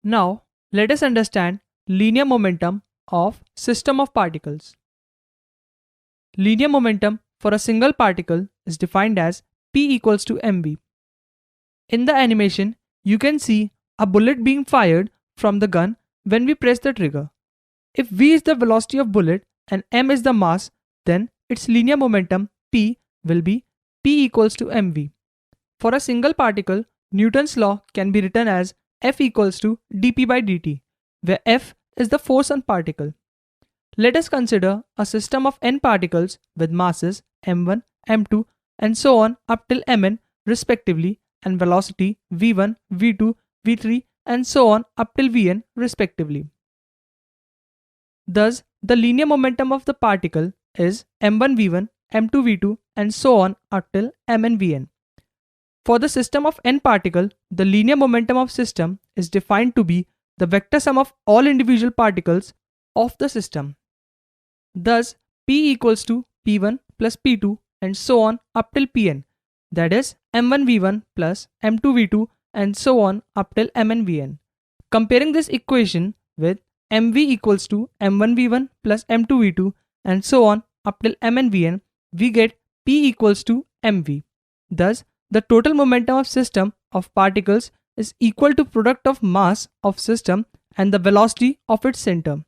Now, let us understand linear momentum of system of particles. Linear momentum for a single particle is defined as P equals to mv. In the animation, you can see a bullet being fired from the gun when we press the trigger. If v is the velocity of bullet and m is the mass, then its linear momentum P will be P equals to mv. For a single particle, Newton's law can be written as F equals to dp by dt, where F is the force on particle. Let us consider a system of n particles with masses m1, m2 and so on up till mn respectively, and velocity v1, v2, v3 and so on up till vn respectively. Thus, the linear momentum of the particle is m1 v1, m2 v2 and so on up till mn vn. For the system of n particle, the linear momentum of system is defined to be the vector sum of all individual particles of the system. Thus, P equals to P1 plus P2 and so on up till Pn, that is m1 v1 plus m2 v2 and so on up till mn vn. Comparing this equation with mv equals to m1 v1 plus m2 v2 and so on up till mn vn, we get P equals to mv. Thus, the total momentum of system of particles is equal to product of mass of system and the velocity of its center.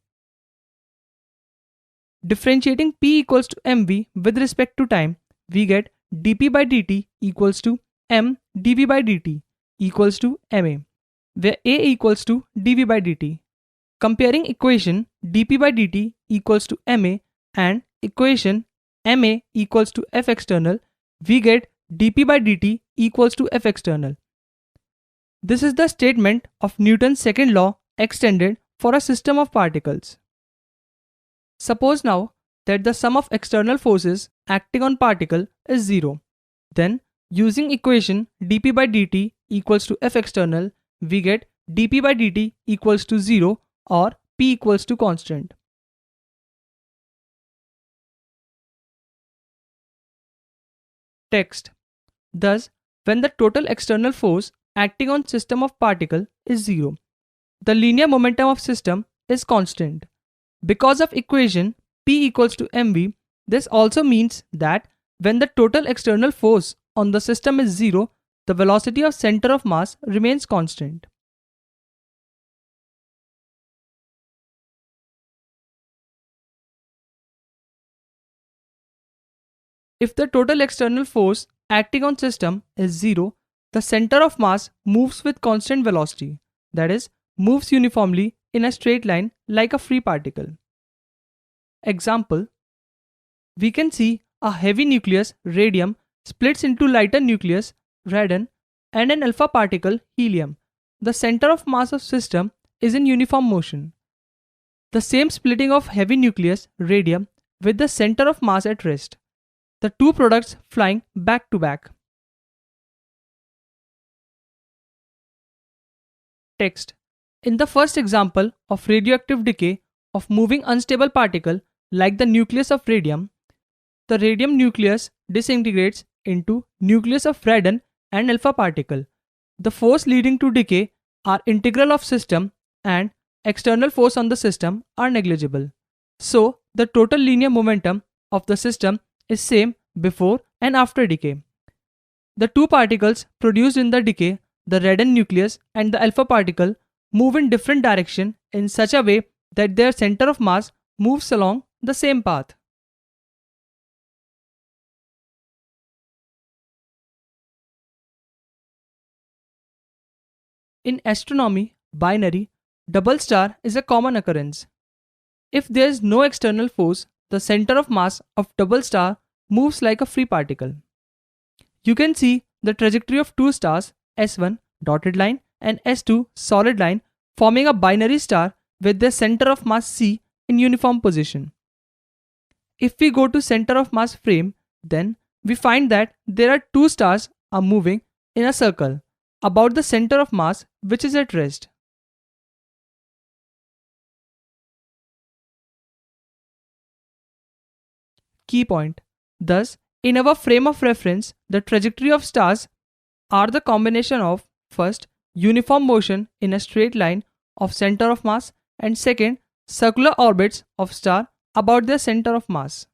Differentiating P equals to mv with respect to time, we get dp by dt equals to m dv by dt equals to ma, where a equals to dv by dt. Comparing equation dp by dt equals to ma and equation ma equals to f external, we get dp by dt equals to f external. This is the statement of Newton's second law extended for a system of particles. Suppose now that the sum of external forces acting on particle is 0. Then, using equation dp by dt equals to f external, we get dp by dt equals to 0 or p equals to constant. Text. Thus, when the total external force acting on system of particle is 0, the linear momentum of system is constant. Because of equation P equals to mv, this also means that when the total external force on the system is 0, the velocity of center of mass remains constant. If the total external force acting on system is 0, the center of mass moves with constant velocity, that is, moves uniformly in a straight line like a free particle. Example: we can see a heavy nucleus radium splits into lighter nucleus radon and an alpha particle helium. The center of mass of system is in uniform motion. The same splitting of heavy nucleus radium with the center of mass at rest. The two products flying back to back. Text. In the first example of radioactive decay of moving unstable particle like the nucleus of radium, the radium nucleus disintegrates into nucleus of radon and alpha particle. The force leading to decay are integral of system and external force on the system are negligible. So, the total linear momentum of the system is same before and after decay. The two particles produced in the decay, the radon nucleus and the alpha particle, move in different direction in such a way that their center of mass moves along the same path. In astronomy, binary double star is a common occurrence. If there is no external force, the center of mass of double star moves like a free particle. You can see the trajectory of two stars, S1 dotted line and S2 solid line, forming a binary star with their center of mass C in uniform position. If we go to center of mass frame, then we find that there are two stars are moving in a circle about the center of mass which is at rest. Key point. Thus, in our frame of reference, the trajectory of stars are the combination of first, uniform motion in a straight line of center of mass, and second, circular orbits of star about their center of mass.